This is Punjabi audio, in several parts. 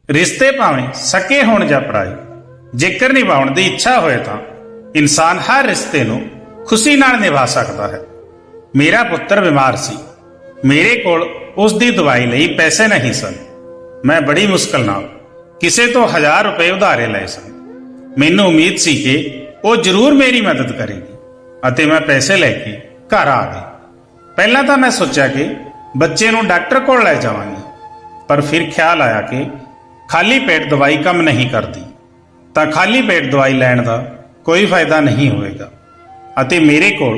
रिश्ते भावें सके होण जां पराए, जेकर निभाउण दी इच्छा होए तां इंसान हर रिश्ते नूं खुशी नाल निभा सकदा है। मेरा पुत्तर बीमार सी, मेरे कोल उस दी दवाई लई पैसे नहीं सन। मैं बड़ी मुश्किल नाल किसे तो 1000 रुपए उधारे लए सन। मैनूं उम्मीद सी कि वो जरूर मेरी मदद करेगी अते मैं पैसे लैके घर आ गई। पहलां तां मैं सोचा कि बच्चे नूं डॉक्टर कोल लै जावांगी, पर फिर ख्याल आया कि खाली पेट दवाई कम नहीं करती, तां खाली पेट दवाई लैण दा कोई फायदा नहीं होएगा अते मेरे कोल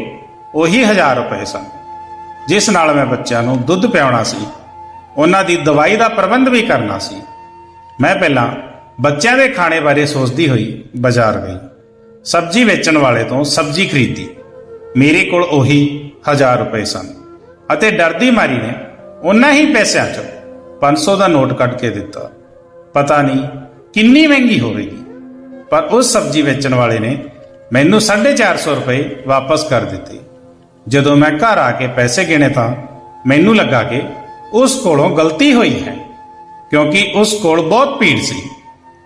ਉਹੀ 1000 रुपए सन जिस नाल मैं बच्चों नूं दुੱਧ पिआउणा सी, उन्हां दी दवाई दा प्रबंध भी करना सी। मैं पहलां बच्चों के खाने बारे सोचती हुई बाजार गई, सब्जी वेचण वाले तो सब्जी खरीदी। मेरे कोल ਉਹੀ 1000 रुपए सन अते डरदी मारी ने उन्हां ही पैसों चों 500 का नोट कट के दिता। पता नहीं कितनी महंगी होवेगी, पर उस सब्जी वेचण वाले ने मैनू 450 रुपए वापस कर दिते। जदों मैं घर आके पैसे गिने तां मैनू लगा कि उस कोलों गलती हुई है, क्योंकि उस कोल बहुत भीड़ सी।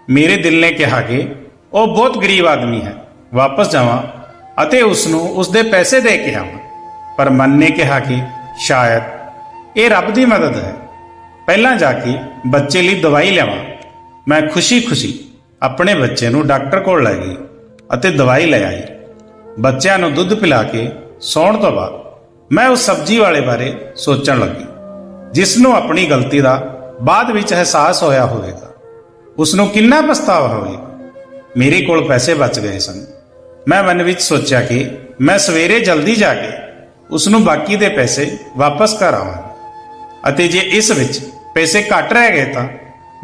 मेरे दिल ने कहा कि वह बहुत गरीब आदमी है, वापस जावां अते उसनूं उसदे पैसे दे के आवां। पर मन ने कहा कि शायद ये रब दी मदद है, पहलां जाके बच्चे लई दवाई लियावां। मैं खुशी खुशी अपने बच्चे नूं डॉक्टर कोल लै गई अते दवाई लै आई। बच्चों नूं दुੱਧ पिला के सौण तो बाद मैं उस सब्जी वाले बारे सोचण लगी, जिसनों अपनी गलती का बाद विच एहसास होया होवेगा। उसनों कितना पछतावा होवेगा। मेरे कोल पैसे बच गए सन। मैं मन विच सोचा कि मैं सवेरे जल्दी जाके उसनों बाकी दे पैसे वापस कर आवांगा अते जे इस विच पैसे घट रह गए तां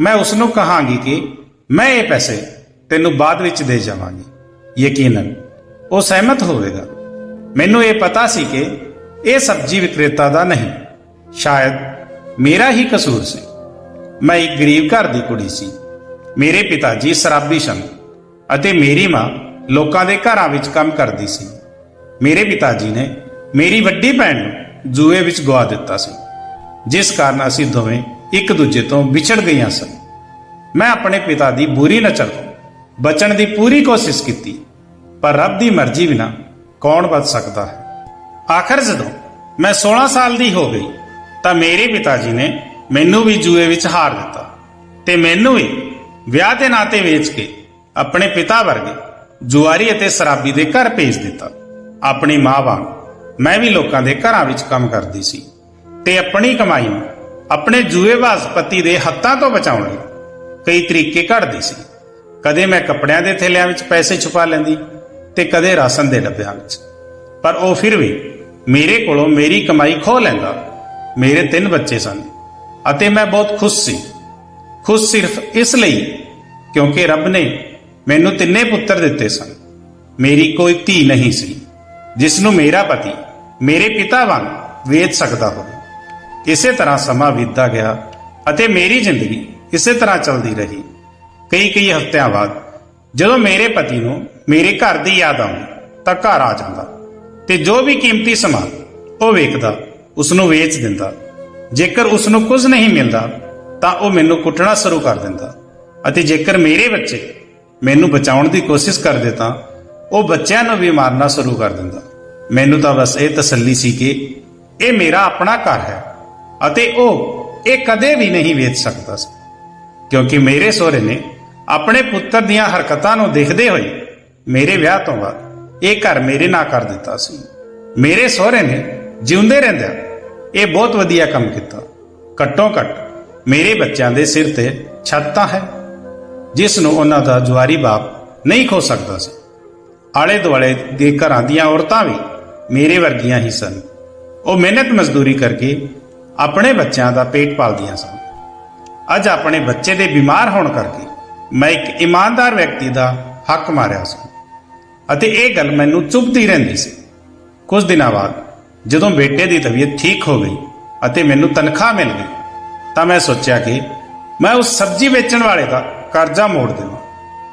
मैं उसनों कहांगी कि मैं ये पैसे तैनूं बाद विच दे जावांगी। यकीनन वो सहमत होवेगा। मैनू ये पता सी कि यह सब्जी विक्रेता दा नहीं, शायद मेरा ही कसूर सी। मैं एक गरीब घर दी कुड़ी सी। मेरे पिताजी शराबी सन अते मेरी मां लोकां दे घरां विच काम करदी सी। मेरे पिताजी ने मेरी वड्डी भैण नूं जूए विच गवा दिता सी, जिस कारण असीं दोवें एक दूजे तो विछड़ गईयां सन। मैं अपने पिता दी बुरी नज़र तो बचण दी पूरी कोशिश की, पर रब दी मर्जी बिना कौन बच सकता है। आखिर जदों मैं 16 साल दी हो गई तां मेरे पिताजी ने मैनू भी जूए विच हार दिता ते मैनू भी विआह दे नाते वेच के अपने पिता वर्गे जुआरी अते शराबी दे घर भेज दिता। अपनी मां वांग मैं भी लोकां दे घरां विच काम करदी सी ते अपनी कमाई नूं अपने जुएबाज पति दे हत्थां तो बचाउण लई कई तरीके घड़दी सी। कदे मैं कपड़िਆਂ ਦੇ ਥੈਲਿਆਂ ਵਿੱਚ पैसे छुपा लैंदी ते कदे राशन दे डब्बिਆਂ ਵਿੱਚ, पर ਉਹ फिर भी मेरे कोलों मेरी कमाई खो लैंदा। मेरे 3 बच्चे सन अते मैं बहुत खुश सी। खुश सिर्फ इस ਲਈ क्योंकि रब ने मैनू 3 पुत्तर दिते सन। मेरी कोई धी नहीं सी जिसनों मेरा पति मेरे पिता वांग वेच सकदा होवे। इसे तरह समा बीतदा गया अते मेरी जिंदगी इसे तरह चलती रही। कई हफ्तिਆਂ बाद ਜਦੋਂ मेरे पति ਨੂੰ मेरे घर ਦੀ याद ਆਉਂਦੀ ਤਾਂ घर आ ਜਾਂਦਾ ਤੇ जो भी कीमती समान ਉਹ ਵੇਖਦਾ ਉਸਨੂੰ ਵੇਚ ਦਿੰਦਾ। ਜੇਕਰ ਉਸਨੂੰ ਕੁਝ ਨਹੀਂ ਮਿਲਦਾ ਤਾਂ ਉਹ ਮੈਨੂੰ ਕੁੱਟਣਾ ਸ਼ੁਰੂ ਕਰ ਦਿੰਦਾ ਅਤੇ ਜੇਕਰ ਮੇਰੇ ਬੱਚੇ ਮੈਨੂੰ ਬਚਾਉਣ ਦੀ ਕੋਸ਼ਿਸ਼ ਕਰਦੇ ਤਾਂ ਉਹ ਬੱਚਿਆਂ ਨੂੰ ਵੀ ਮਾਰਨਾ ਸ਼ੁਰੂ ਕਰ ਦਿੰਦਾ। ਮੈਨੂੰ ਤਾਂ ਬਸ ਇਹ ਤਸੱਲੀ ਸੀ ਕਿ ਇਹ ਮੇਰਾ ਆਪਣਾ ਘਰ ਹੈ ਅਤੇ ਉਹ ਇਹ ਕਦੇ ਵੀ ਨਹੀਂ ਵੇਚ ਸਕਦਾ ਸੀ, क्योंकि मेरे सहुरे ने अपने पुत्र दियां हरकतां नूं देखदे होए मेरे विआह तो बाद ये घर मेरे नां कर दिता सी। मेरे सहुरे ने जिउंदे रहिंदिआं ये बहुत वधिया काम कीता। घट्टो घट मेरे बच्चों के सिर ते छत तां है जिस नूं उन्हां दा जुआरी बाप नहीं खो सकदा सी। आले दुआले दे घरां दीयां औरतां भी मेरे वर्गियां ही सन। वो मेहनत मजदूरी करके अपने बच्चों का पेट पालदियां सन। अज अपने बच्चे दे बीमार होने करके मैं एक ईमानदार व्यक्ति का हक मारिया सी अते ये गल मैनू चुभती रहिंदी सी। कुछ दिनों बाद जदों बेटे की तबीयत ठीक हो गई अते मैनू तनख्वाह मिल गई तो मैं सोचा कि मैं उस सब्जी बेचण वाले का कर्जा मोड़ देवां।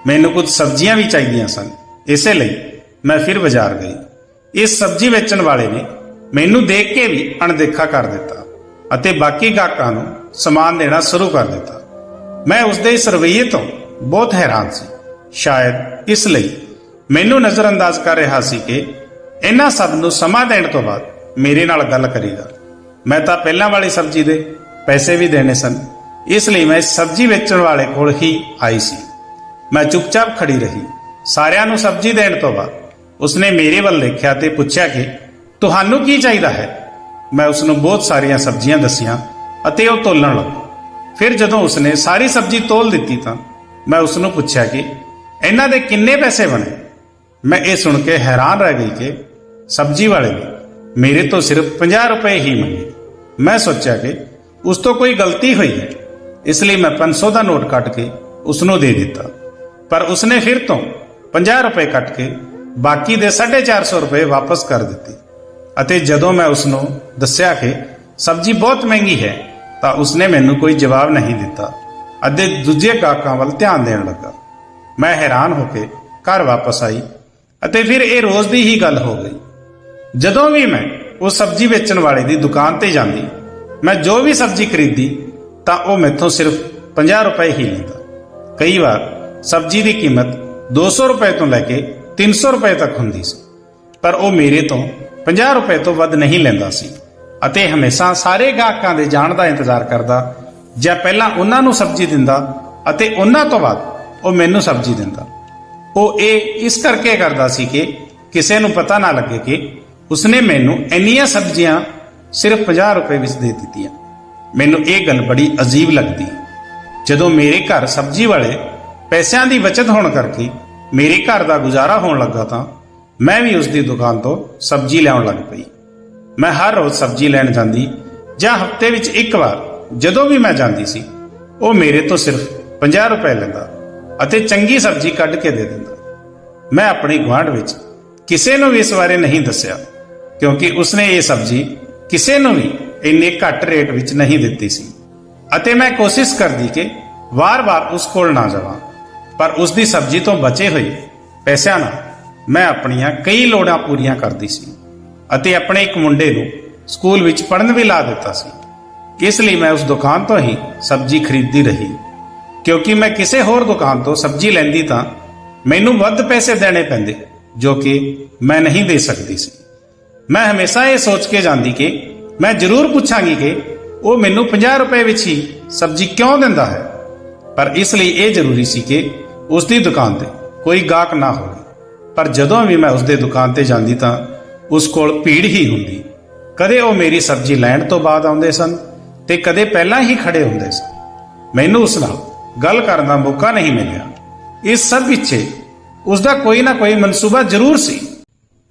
मैनू कुछ सब्जियां भी चाहिए सन, इसलिए मैं फिर बाजार गई। इस सब्जी बेचण वाले ने मैनू देख के भी अणदेखा कर दिता अते बाकी गाहकां नूं समान देना शुरू कर दिता। ਮੈਂ ਉਸਦੇ ਇਸ ਰਵੱਈਏ ਤੋਂ ਬਹੁਤ ਹੈਰਾਨ ਸੀ। ਸ਼ਾਇਦ ਇਸ ਲਈ ਮੈਨੂੰ ਨਜ਼ਰਅੰਦਾਜ਼ ਕਰ ਰਿਹਾ ਸੀ ਕਿ ਇਹਨਾਂ ਸਭ ਨੂੰ ਸਮਾਂ ਦੇਣ ਤੋਂ ਬਾਅਦ ਮੇਰੇ ਨਾਲ ਗੱਲ ਕਰੇਗਾ। ਮੈਂ ਤਾਂ ਪਹਿਲਾਂ ਵਾਲੀ ਸਬਜ਼ੀ ਦੇ ਪੈਸੇ ਵੀ ਦੇਣੇ ਸਨ, ਇਸ ਲਈ ਮੈਂ ਸਬਜ਼ੀ ਵੇਚਣ ਵਾਲੇ ਕੋਲ ਹੀ ਆਈ ਸੀ। ਮੈਂ ਚੁੱਪਚਾਪ ਖੜੀ ਰਹੀ। ਸਾਰਿਆਂ ਨੂੰ ਸਬਜ਼ੀ ਦੇਣ ਤੋਂ ਬਾਅਦ ਉਸਨੇ ਮੇਰੇ ਵੱਲ ਦੇਖਿਆ ਤੇ ਪੁੱਛਿਆ ਕਿ ਤੁਹਾਨੂੰ ਕੀ ਚਾਹੀਦਾ ਹੈ। ਮੈਂ ਉਸਨੂੰ ਬਹੁਤ ਸਾਰੀਆਂ ਸਬਜ਼ੀਆਂ ਦੱਸੀਆਂ ਅਤੇ ਉਹ ਤੋਲਣ ਲੱਗਾ। ਫਿਰ ਜਦੋਂ ਉਸਨੇ ਸਾਰੀ ਸਬਜ਼ੀ ਤੋਲ ਦਿੱਤੀ ਤਾਂ ਮੈਂ ਉਸਨੂੰ ਪੁੱਛਿਆ ਕਿ ਇਹਨਾਂ ਦੇ ਕਿੰਨੇ ਪੈਸੇ ਬਣੇ। ਮੈਂ ਇਹ ਸੁਣ ਕੇ ਹੈਰਾਨ ਰਹਿ ਗਈ ਕਿ ਸਬਜ਼ੀ ਵਾਲੇ ਨੇ ਮੇਰੇ ਤੋਂ ਸਿਰਫ 50 ਰੁਪਏ ਹੀ ਮੰਗੇ। ਮੈਂ ਸੋਚਿਆ ਕਿ ਉਸ ਤੋਂ ਕੋਈ ਗਲਤੀ ਹੋਈ ਹੈ, ਇਸ ਲਈ ਮੈਂ 500 ਦਾ ਨੋਟ ਕੱਟ ਕੇ ਉਸਨੂੰ ਦੇ ਦਿੱਤਾ। ਪਰ ਉਸਨੇ ਫਿਰ ਤੋਂ 50 ਰੁਪਏ ਕੱਟ ਕੇ ਬਾਕੀ ਦੇ 450 ਰੁਪਏ ਵਾਪਸ ਕਰ ਦਿੱਤੇ। ਅਤੇ ਜਦੋਂ ਮੈਂ ਉਸਨੂੰ ਦੱਸਿਆ ਕਿ ਸਬਜ਼ੀ ਬਹੁਤ ਮਹਿੰਗੀ ਹੈ ਤਾਂ ਉਸਨੇ ਮੈਨੂੰ ਕੋਈ ਜਵਾਬ ਨਹੀਂ ਦਿੱਤਾ ਅਤੇ ਦੂਜੇ ਗਾਹਕਾਂ ਵੱਲ ਧਿਆਨ ਦੇਣ ਲੱਗਾ। ਮੈਂ ਹੈਰਾਨ ਹੋ ਕੇ ਘਰ ਵਾਪਸ ਆਈ ਅਤੇ ਫਿਰ ਇਹ ਰੋਜ਼ ਦੀ ਹੀ ਗੱਲ ਹੋ ਗਈ। ਜਦੋਂ ਵੀ ਮੈਂ ਉਸ ਸਬਜ਼ੀ ਵੇਚਣ ਵਾਲੇ ਦੀ ਦੁਕਾਨ ਤੇ ਜਾਂਦੀ, ਮੈਂ ਜੋ ਵੀ ਸਬਜ਼ੀ ਖਰੀਦੀ ਤਾਂ ਉਹ ਮੈਥੋਂ ਸਿਰਫ 50 ਰੁਪਏ ਹੀ ਲੈਂਦਾ। ਕਈ ਵਾਰ ਸਬਜ਼ੀ ਦੀ ਕੀਮਤ 200 ਰੁਪਏ ਤੋਂ ਲੈ ਕੇ 300 ਰੁਪਏ ਤੱਕ ਹੁੰਦੀ ਸੀ, ਪਰ ਉਹ ਮੇਰੇ ਤੋਂ 50 ਰੁਪਏ ਤੋਂ ਵੱਧ ਨਹੀਂ ਲੈਂਦਾ ਸੀ ਅਤੇ ਹਮੇਸ਼ਾ ਸਾਰੇ ਗਾਹਕਾਂ ਦੇ ਜਾਣ ਦਾ ਇੰਤਜ਼ਾਰ ਕਰਦਾ ਜਾਂ ਪਹਿਲਾਂ ਉਹਨਾਂ ਨੂੰ ਸਬਜ਼ੀ ਦਿੰਦਾ ਅਤੇ ਉਹਨਾਂ ਤੋਂ ਬਾਅਦ ਉਹ ਮੈਨੂੰ ਸਬਜ਼ੀ ਦਿੰਦਾ। ਉਹ ਇਹ ਇਸ ਕਰਕੇ ਕਰਦਾ ਸੀ ਕਿ ਕਿਸੇ ਨੂੰ ਪਤਾ ਨਾ ਲੱਗੇ ਕਿ ਉਸਨੇ ਮੈਨੂੰ ਇੰਨੀਆਂ ਸਬਜ਼ੀਆਂ ਸਿਰਫ 50 ਰੁਪਏ ਵਿੱਚ ਦੇ ਦਿੱਤੀਆਂ। ਮੈਨੂੰ ਇਹ ਗੱਲ ਬੜੀ ਅਜੀਬ ਲੱਗਦੀ। ਜਦੋਂ ਮੇਰੇ ਘਰ ਸਬਜ਼ੀ ਵਾਲੇ ਪੈਸਿਆਂ ਦੀ ਬਚਤ ਹੋਣ ਕਰਕੇ ਮੇਰੇ ਘਰ ਦਾ ਗੁਜ਼ਾਰਾ ਹੋਣ ਲੱਗਾ ਤਾਂ ਮੈਂ ਵੀ ਉਸ ਦੀ ਦੁਕਾਨ ਤੋਂ ਸਬਜ਼ੀ ਲਿਆਉਣ ਲੱਗ ਪਈ। ਮੈਂ ਹਰ ਰੋਜ਼ ਸਬਜ਼ੀ ਲੈਣ ਜਾਂਦੀ ਜਾਂ ਹਫ਼ਤੇ ਵਿੱਚ ਇੱਕ ਵਾਰ ਜਦੋਂ ਵੀ ਮੈਂ ਜਾਂਦੀ ਸੀ, ਉਹ ਮੇਰੇ ਤੋਂ ਸਿਰਫ 50 ਰੁਪਏ ਲੈਂਦਾ ਅਤੇ ਚੰਗੀ ਸਬਜ਼ੀ ਕੱਢ ਕੇ ਦੇ ਦਿੰਦਾ। ਮੈਂ ਆਪਣੀ ਗੁਆਂਢ ਵਿੱਚ ਕਿਸੇ ਨੂੰ ਵੀ ਇਸ ਬਾਰੇ ਨਹੀਂ ਦੱਸਿਆ ਕਿਉਂਕਿ ਉਸਨੇ ਇਹ ਸਬਜ਼ੀ ਕਿਸੇ ਨੂੰ ਵੀ ਇੰਨੇ ਘੱਟ ਰੇਟ ਵਿੱਚ ਨਹੀਂ ਦਿੱਤੀ ਸੀ ਅਤੇ ਮੈਂ ਕੋਸ਼ਿਸ਼ ਕਰਦੀ ਕਿ ਵਾਰ-ਵਾਰ ਉਸ ਕੋਲ ਨਾ ਜਾਵਾਂ। ਪਰ ਉਸ ਦੀ ਸਬਜ਼ੀ ਤੋਂ ਬਚੇ ਹੋਏ ਪੈਸਿਆਂ ਨਾਲ ਮੈਂ ਆਪਣੀਆਂ ਕਈ ਲੋੜਾਂ ਪੂਰੀਆਂ ਕਰਦੀ ਸੀ ਅਤੇ ਆਪਣੇ ਇੱਕ ਮੁੰਡੇ ਨੂੰ ਸਕੂਲ ਵਿੱਚ ਪੜ੍ਹਨ ਵੀ ਲਾ ਦਿੱਤਾ ਸੀ। ਇਸ ਲਈ ਮੈਂ ਉਸ ਦੁਕਾਨ ਤੋਂ ਹੀ ਸਬਜ਼ੀ ਖਰੀਦਦੀ ਰਹੀ ਕਿਉਂਕਿ ਮੈਂ ਕਿਸੇ ਹੋਰ ਦੁਕਾਨ ਤੋਂ ਸਬਜ਼ੀ ਲੈਂਦੀ ਤਾਂ ਮੈਨੂੰ ਵੱਧ ਪੈਸੇ ਦੇਣੇ ਪੈਂਦੇ ਜੋ ਕਿ ਮੈਂ ਨਹੀਂ ਦੇ ਸਕਦੀ ਸੀ। ਮੈਂ ਹਮੇਸ਼ਾ ਇਹ ਸੋਚ ਕੇ ਜਾਂਦੀ ਕਿ ਮੈਂ ਜ਼ਰੂਰ ਪੁੱਛਾਂਗੀ ਕਿ ਉਹ ਮੈਨੂੰ 50 ਰੁਪਏ ਵਿੱਚ ਹੀ ਸਬਜ਼ੀ ਕਿਉਂ ਦਿੰਦਾ ਹੈ, ਪਰ ਇਸ ਲਈ ਇਹ ਜ਼ਰੂਰੀ ਸੀ ਕਿ ਉਸ ਦੀ ਦੁਕਾਨ ਤੇ ਕੋਈ ਗਾਹਕ ਨਾ ਹੋਵੇ। ਪਰ ਜਦੋਂ ਵੀ ਮੈਂ ਉਸ ਦੇ ਦੁਕਾਨ ਤੇ ਜਾਂਦੀ ਤਾਂ ਉਸ ਕੋਲ ਭੀੜ ਹੀ ਹੁੰਦੀ। ਕਦੇ ਉਹ ਮੇਰੀ ਸਬਜ਼ੀ ਲੈਣ ਤੋਂ ਬਾਅਦ ਆਉਂਦੇ ਸਨ ਤੇ ਕਦੇ ਪਹਿਲਾਂ ਹੀ ਖੜੇ ਹੁੰਦੇ ਸਨ। ਮੈਨੂੰ ਉਸ ਨਾਲ ਗੱਲ ਕਰਨ ਦਾ ਮੌਕਾ ਨਹੀਂ ਮਿਲਿਆ। ਇਸ ਸਭ ਪਿੱਛੇ ਉਸ ਦਾ ਕੋਈ ਨਾ ਕੋਈ ਮਨਸੂਬਾ ਜ਼ਰੂਰ ਸੀ।